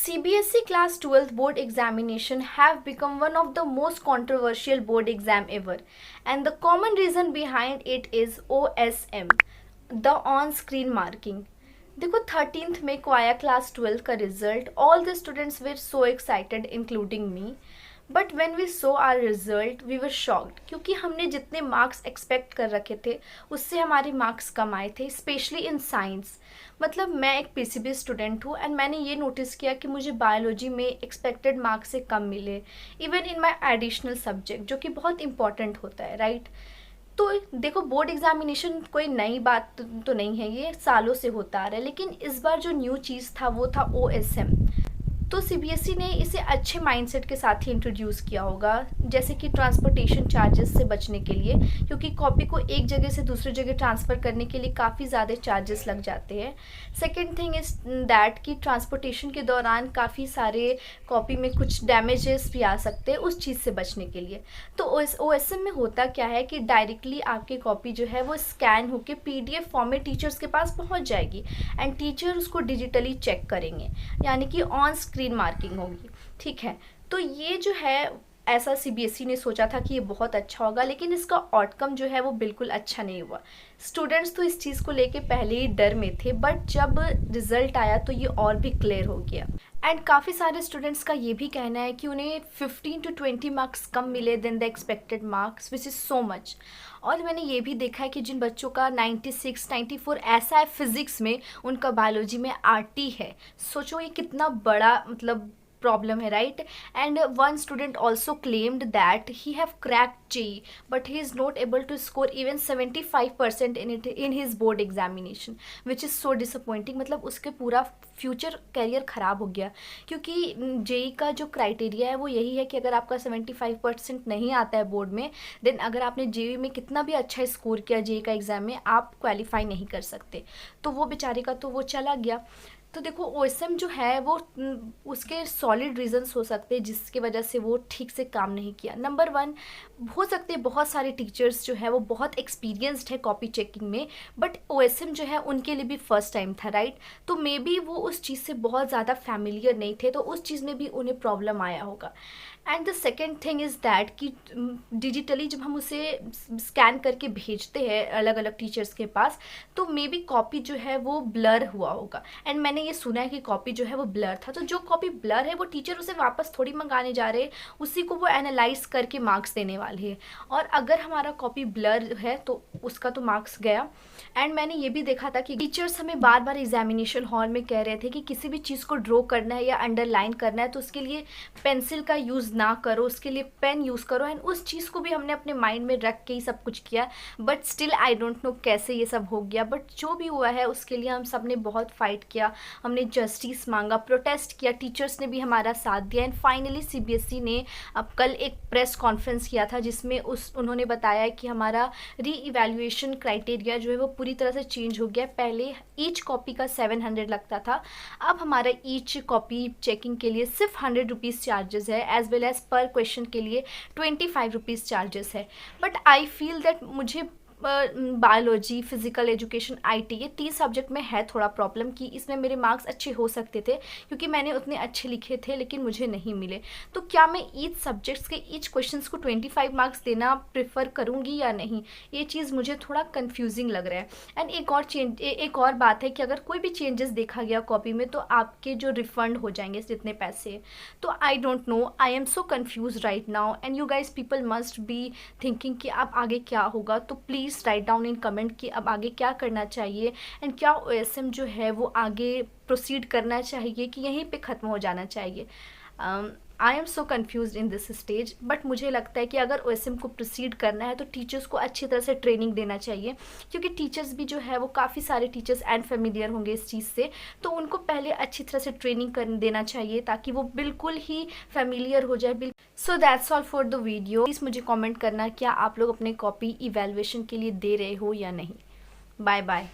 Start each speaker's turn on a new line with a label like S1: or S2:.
S1: CBSE Class 12th board examination have become one of the most controversial board exam ever, and the common reason behind it is OSM, the on-screen marking. देखो 13th में को आया class 12 का result. All the students were so excited including me. But when we saw our result we were shocked, क्योंकि हमने जितने marks expect कर रखे थे उससे हमारे मार्क्स कम आए थे, स्पेशली इन साइंस. मतलब मैं एक पीसीबी स्टूडेंट हूँ एंड मैंने ये नोटिस किया कि मुझे बायोलॉजी में एक्सपेक्टेड मार्क्स से कम मिले, even in my additional subject, जो कि बहुत इंपॉर्टेंट होता है, राइट. तो देखो बोर्ड एग्जामिनेशन कोई नई बात तो नहीं है, ये सालों से होता आ रहा है, लेकिन इस बार जो न्यू चीज़ था वो था OSM. तो सीबीएसई ने इसे अच्छे माइंडसेट के साथ ही इंट्रोड्यूस किया होगा, जैसे कि ट्रांसपोर्टेशन चार्जेस से बचने के लिए, क्योंकि कॉपी को एक जगह से दूसरी जगह ट्रांसफ़र करने के लिए काफ़ी ज़्यादा चार्जेस लग जाते हैं. सेकेंड थिंग इज़ दैट कि ट्रांसपोर्टेशन के दौरान काफ़ी सारे कॉपी में कुछ डैमेजेस भी आ सकते हैं, उस चीज़ से बचने के लिए. तो OSM में होता क्या है कि डायरेक्टली आपकी कॉपी जो है वो स्कैन होकर PDF फॉर्म में टीचर्स के पास पहुँच जाएगी एंड टीचर उसको डिजिटली चेक करेंगे, यानी कि ऑन स्क्रीन मार्किंग होगी. ठीक है, तो ये जो है ऐसा सीबीएसई ने सोचा था कि ये बहुत अच्छा होगा, लेकिन इसका आउटकम जो है वो बिल्कुल अच्छा नहीं हुआ. स्टूडेंट्स तो इस चीज़ को लेके पहले ही डर में थे, बट जब रिजल्ट आया तो ये और भी क्लियर हो गया. एंड काफ़ी सारे स्टूडेंट्स का ये भी कहना है कि उन्हें 15 to 20 मार्क्स कम मिले than the expected marks, which is so much. और मैंने ये भी देखा है कि जिन बच्चों का 96, 94 ऐसा है फिज़िक्स में, उनका बायोलॉजी में RT है. सोचो ये कितना बड़ा मतलब प्रॉब्लम है, right. And one student also claimed that he have cracked JEE but he is not able to score even 75% in his board examination, which is so disappointing. मतलब उसके पूरा फ्यूचर करियर ख़राब हो गया, क्योंकि JEE का जो क्राइटेरिया है वो यही है कि अगर आपका 75% नहीं आता है बोर्ड में, देन अगर आपने JEE में कितना भी अच्छा स्कोर किया JEE का एग्ज़ाम में, आप क्वालिफाई नहीं कर सकते. तो वो बेचारे का तो वो चला गया. तो देखो OSM जो है वो उसके सॉलिड रीजंस हो सकते हैं जिसकी वजह से वो ठीक से काम नहीं किया. नंबर 1 हो सकते हैं बहुत सारे टीचर्स जो है वो बहुत एक्सपीरियंस्ड है कॉपी चेकिंग में, बट OSM जो है उनके लिए भी फर्स्ट टाइम था, राइट. तो मे बी वो उस चीज़ से बहुत ज़्यादा फैमिलियर नहीं थे, तो उस चीज़ में भी उन्हें प्रॉब्लम आया होगा. And the second thing is that कि डिजिटली जब हम उसे स्कैन करके भेजते हैं अलग अलग टीचर्स के पास, तो मे बी कॉपी जो है वो ब्लर हुआ होगा. एंड मैंने ये सुना है कि कॉपी जो है वो ब्लर था, तो जो कॉपी ब्लर है वो टीचर उसे वापस थोड़ी मंगाने जा रहे हैं, उसी को वो एनालाइज करके मार्क्स देने वाले हैं. और अगर हमारा कॉपी ब्लर है तो उसका तो मार्क्स गया. एंड मैंने ये भी देखा था कि टीचर्स हमें बार बार एग्जामिनेशन हॉल में कह रहे थे कि किसी भी चीज़ को ड्रॉ करना है या अंडरलाइन करना है तो उसके लिए पेंसिल का यूज़ ना करो, उसके लिए पेन यूज़ करो. एंड उस चीज़ को भी हमने अपने माइंड में रख के ही सब कुछ किया, but still I don't know कैसे ये सब हो गया. बट जो भी हुआ है उसके लिए हम सब ने बहुत फाइट किया, हमने जस्टिस मांगा, प्रोटेस्ट किया, टीचर्स ने भी हमारा साथ दिया. एंड फाइनली सीबीएसई ने अब कल एक प्रेस कॉन्फ्रेंस किया था जिसमें उन्होंने बताया कि हमारा री इवैल्यूएशन क्राइटेरिया जो है वो पूरी तरह से चेंज हो गया. पहले ईच कॉपी का 700 लगता था, अब हमारा ईच कॉपी चेकिंग के लिए सिर्फ 100 रुपीज़ चार्जेस है, as well as per question के लिए 25 रुपीज़ चार्जेस है. बट आई फील दैट मुझे बायोलॉजी, फिजिकल एजुकेशन, IT ये 3 सब्जेक्ट में है थोड़ा प्रॉब्लम कि इसमें मेरे मार्क्स अच्छे हो सकते थे, क्योंकि मैंने उतने अच्छे लिखे थे लेकिन मुझे नहीं मिले. तो क्या मैं ईच सब्जेक्ट्स के ईच क्वेश्चंस को 25 मार्क्स देना प्रेफर करूँगी या नहीं, ये चीज़ मुझे थोड़ा कन्फ्यूजिंग लग रहा है. एंड एक और बात है कि अगर कोई भी चेंजेस देखा गया कॉपी में तो आपके जो रिफंड हो जाएंगे जितने पैसे. तो I don't know, I am so confuse right now and you guys people must be thinking कि अब आगे क्या होगा. तो please write down in comment कि अब आगे क्या करना चाहिए एंड क्या OSM जो है वो आगे प्रोसीड करना चाहिए कि यहीं पे ख़त्म हो जाना चाहिए. I am so confuse in this stage, but मुझे लगता है कि अगर OSM को प्रोसीड करना है तो टीचर्स को अच्छी तरह से ट्रेनिंग देना चाहिए, क्योंकि टीचर्स भी जो है वो काफ़ी सारे टीचर्स अनफेमिलियर होंगे इस चीज़ से, तो उनको पहले अच्छी तरह से ट्रेनिंग कर देना चाहिए ताकि वो बिल्कुल ही फेमिलियर हो जाए. So that's all for the video. Please मुझे कमेंट करना क्या आप लोग अपने कॉपी इवैल्यूएशन के लिए दे रहे हो या नहीं. Bye bye.